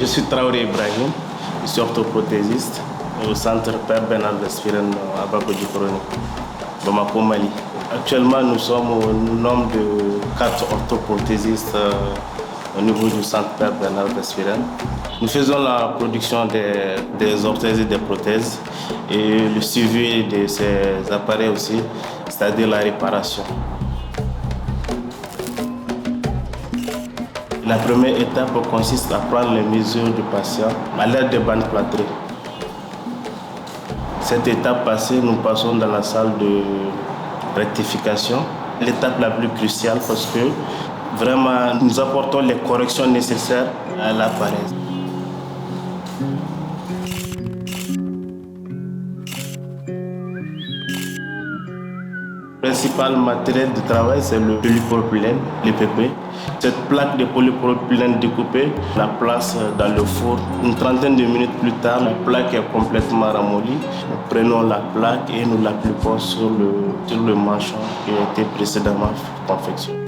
suis Traoré Ibrahim, je suis orthoprothésiste au centre Père Bernard Vesfiren à Bako-Djikoroni, Bamako, Mali. Actuellement, nous sommes au nombre de 4 orthoprothésistes au niveau du centre Père Bernard Vesfiren. Nous faisons la production des orthèses et des prothèses et le suivi de ces appareils aussi, c'est-à-dire la réparation. La première étape consiste à prendre les mesures du patient à l'aide de bandes plâtrées. Cette étape passée, nous passons dans la salle de rectification. L'étape la plus cruciale parce que vraiment nous apportons les corrections nécessaires à l'appareil. Le principal matériel de travail, c'est le polypropylène, le PP. Cette plaque de polypropylène découpée, la place dans le four. Une trentaine de minutes plus tard, la plaque est complètement ramollie. Nous prenons la plaque et nous l'appliquons sur le manchon qui a été précédemment confectionné.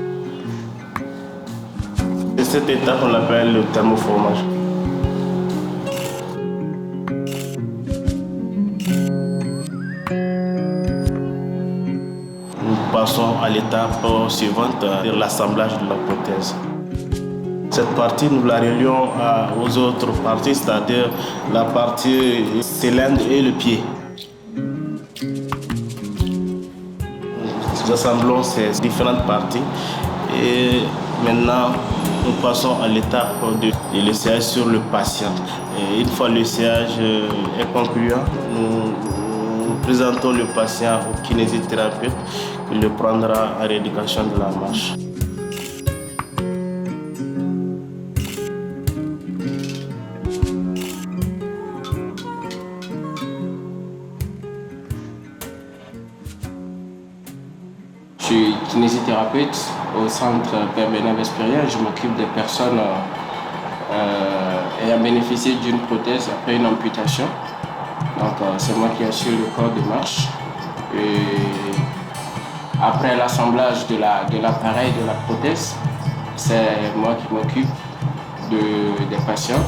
Et cette étape, on l'appelle le thermoformage. Passons à l'étape suivante, l'assemblage de la prothèse. Cette partie, nous la relions aux autres parties, c'est-à-dire la partie cylindre et le pied. Nous assemblons ces différentes parties et maintenant nous passons à l'étape de l'essayage sur le patient. Et une fois l'essayage est concluant, nous présentons le patient au kinésithérapeute qui le prendra en rééducation de la marche. Je suis kinésithérapeute au centre Père Bernard Vesfiren. Je m'occupe des personnes ayant bénéficié d'une prothèse après une amputation. Donc c'est moi qui assure le corps de marche. Et après l'assemblage de l'appareil de la prothèse, c'est moi qui m'occupe des patients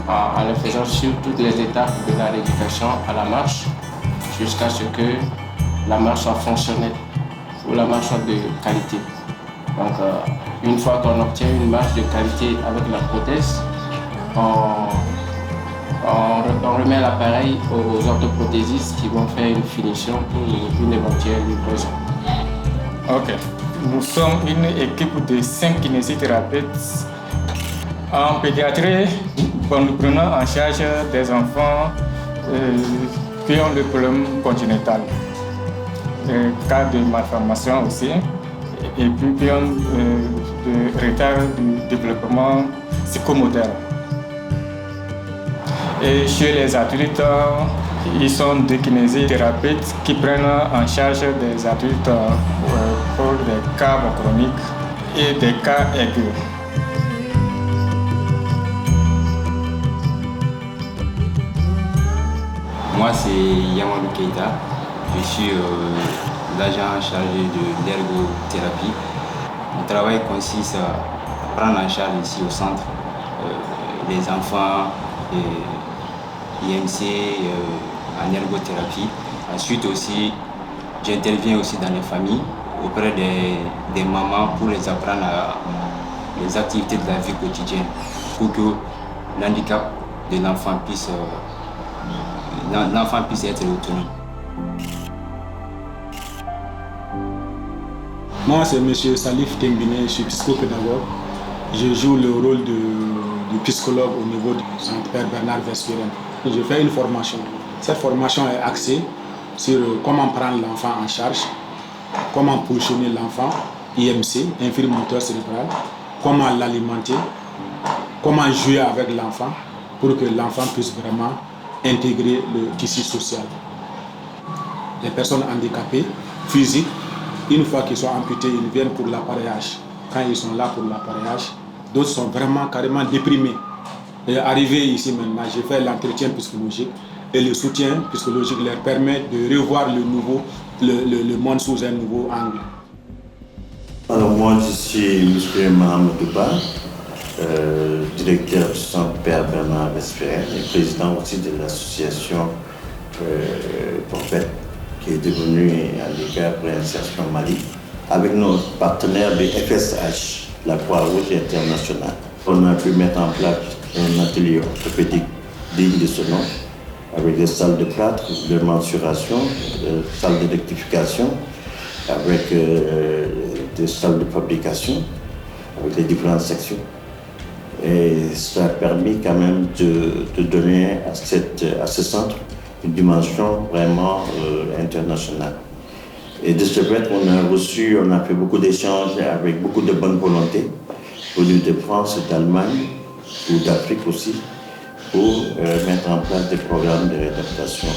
en les faisant sur toutes les étapes de la rééducation à la marche jusqu'à ce que la marche soit fonctionnelle ou la marche soit de qualité. Donc une fois qu'on obtient une marche de qualité avec la prothèse, on remet l'appareil aux orthoprothésistes qui vont faire une finition pour une éventuelle livraison. Ok. Nous sommes une équipe de 5 kinésithérapeutes. En pédiatrie, nous prenons en charge des enfants qui ont le problème congénital, des cas de malformation aussi, et puis qui ont de retard du développement psychomoteur. Et chez les adultes, ils sont des kinésithérapeutes qui prennent en charge des adultes pour des cas chroniques et des cas aigus. Moi, c'est Yamadou Keita. Je suis l'agent chargé de l'ergothérapie. Mon travail consiste à prendre en charge ici au centre les enfants IMC en ergothérapie. Ensuite aussi, j'interviens aussi dans les familles auprès des mamans pour les apprendre les activités de la vie quotidienne pour que l'handicap de l'enfant puisse être autonome. Moi, c'est M. Salif Tembine, je suis psychopédagogue. Je joue le rôle de psychologue au niveau du centre Père Bernard Vesfiren. Je fais une formation. Cette formation est axée sur comment prendre l'enfant en charge, comment positionner l'enfant, IMC, infirme moteur cérébral, comment l'alimenter, comment jouer avec l'enfant pour que l'enfant puisse vraiment intégrer le tissu social. Les personnes handicapées, physiques, une fois qu'ils sont amputés, ils viennent pour l'appareillage. Quand ils sont là pour l'appareillage, d'autres sont vraiment carrément déprimés. Et arrivé ici maintenant, j'ai fait l'entretien psychologique et le soutien psychologique leur permet de revoir le monde sous un nouveau angle. Alors moi je suis M. Mohamed Ba, directeur du centre Père Bernard Vespérien et président aussi de l'association Prophet, qui est devenue à l'égard pour l'insertion Mali, avec nos partenaires de FSH, la Croix-Rouge internationale. On a pu mettre en place un atelier orthopédique digne de ce nom, avec des salles de plâtre, de mensuration, des salles de rectification, avec des salles de fabrication, avec les différentes sections. Et ça a permis quand même de donner à ce centre une dimension vraiment internationale. Et de ce fait, on a fait beaucoup d'échanges avec beaucoup de bonne volonté, venus de France, d'Allemagne ou d'Afrique aussi, pour mettre en place des programmes de réadaptation.